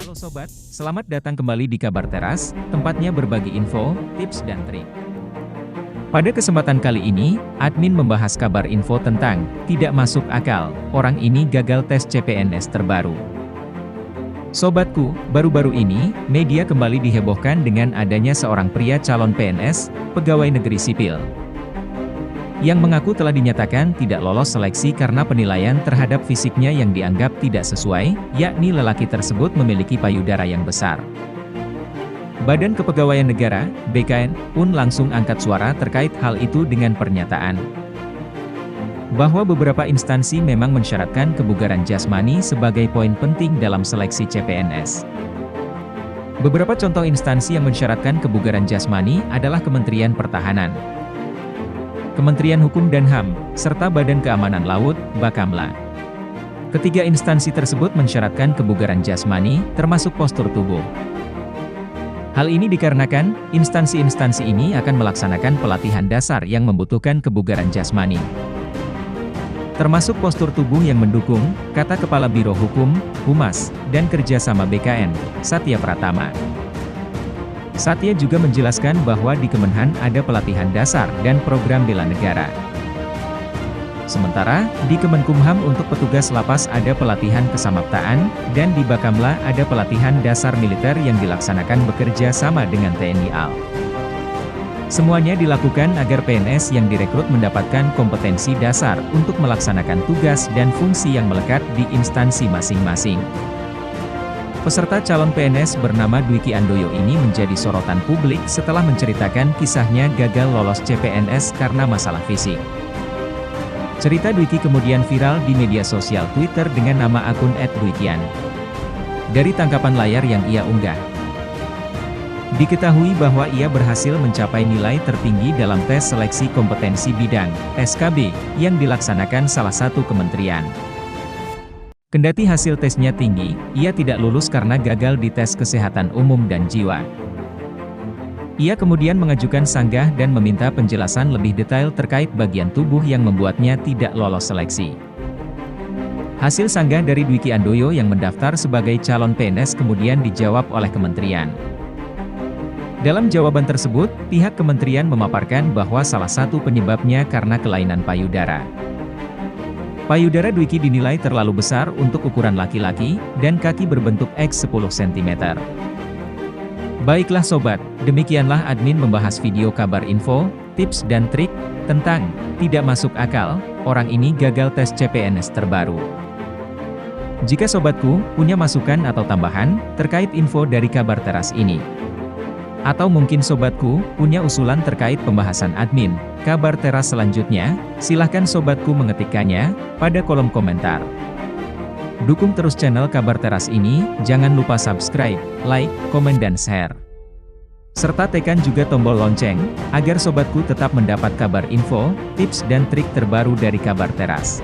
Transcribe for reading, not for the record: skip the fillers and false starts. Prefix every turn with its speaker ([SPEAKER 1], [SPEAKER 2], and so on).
[SPEAKER 1] Halo sobat, selamat datang kembali di Kabar Teras, tempatnya berbagi info, tips dan trik. Pada kesempatan kali ini, admin membahas kabar info tentang tidak masuk akal, orang ini gagal tes CPNS terbaru. Sobatku, baru-baru ini, media kembali dihebohkan dengan adanya seorang pria calon PNS, pegawai negeri sipil, yang mengaku telah dinyatakan tidak lolos seleksi karena penilaian terhadap fisiknya yang dianggap tidak sesuai, yakni lelaki tersebut memiliki payudara yang besar. Badan Kepegawaian Negara, BKN, pun langsung angkat suara terkait hal itu dengan pernyataan bahwa beberapa instansi memang mensyaratkan kebugaran jasmani sebagai poin penting dalam seleksi CPNS. Beberapa contoh instansi yang mensyaratkan kebugaran jasmani adalah Kementerian Pertahanan, Kementerian Hukum dan HAM, serta Badan Keamanan Laut, Bakamla. Ketiga instansi tersebut mensyaratkan kebugaran jasmani, termasuk postur tubuh. Hal ini dikarenakan, instansi-instansi ini akan melaksanakan pelatihan dasar yang membutuhkan kebugaran jasmani, termasuk postur tubuh yang mendukung, kata Kepala Biro Hukum, Humas, dan Kerjasama BKN, Satya Pratama. Satya juga menjelaskan bahwa di Kemenhan ada pelatihan dasar dan program bela negara. Sementara, di Kemenkumham untuk petugas lapas ada pelatihan kesamaptaan, dan di Bakamla ada pelatihan dasar militer yang dilaksanakan bekerja sama dengan TNI AL. Semuanya dilakukan agar PNS yang direkrut mendapatkan kompetensi dasar untuk melaksanakan tugas dan fungsi yang melekat di instansi masing-masing. Peserta calon PNS bernama Dwiki Handoyo ini menjadi sorotan publik setelah menceritakan kisahnya gagal lolos CPNS karena masalah fisik. Cerita Dwiki kemudian viral di media sosial Twitter dengan nama akun @dwikian. Dari tangkapan layar yang ia unggah, diketahui bahwa ia berhasil mencapai nilai tertinggi dalam tes seleksi kompetensi bidang (SKB) yang dilaksanakan salah satu kementerian. Kendati hasil tesnya tinggi, ia tidak lulus karena gagal di tes kesehatan umum dan jiwa. Ia kemudian mengajukan sanggah dan meminta penjelasan lebih detail terkait bagian tubuh yang membuatnya tidak lolos seleksi. Hasil sanggah dari Dwiki Handoyo yang mendaftar sebagai calon PNS kemudian dijawab oleh kementerian. Dalam jawaban tersebut, pihak kementerian memaparkan bahwa salah satu penyebabnya karena kelainan payudara. Payudara Dwiki dinilai terlalu besar untuk ukuran laki-laki, dan kaki berbentuk X 10 cm. Baiklah sobat, demikianlah admin membahas video kabar info, tips dan trik, tentang tidak masuk akal, orang ini gagal tes CPNS terbaru. Jika sobatku punya masukan atau tambahan terkait info dari Kabar Teras ini, atau mungkin sobatku punya usulan terkait pembahasan admin Kabar Teras selanjutnya, silahkan sobatku mengetikkannya pada kolom komentar. Dukung terus channel Kabar Teras ini, jangan lupa subscribe, like, komen dan share. Serta tekan juga tombol lonceng, agar sobatku tetap mendapat kabar info, tips dan trik terbaru dari Kabar Teras.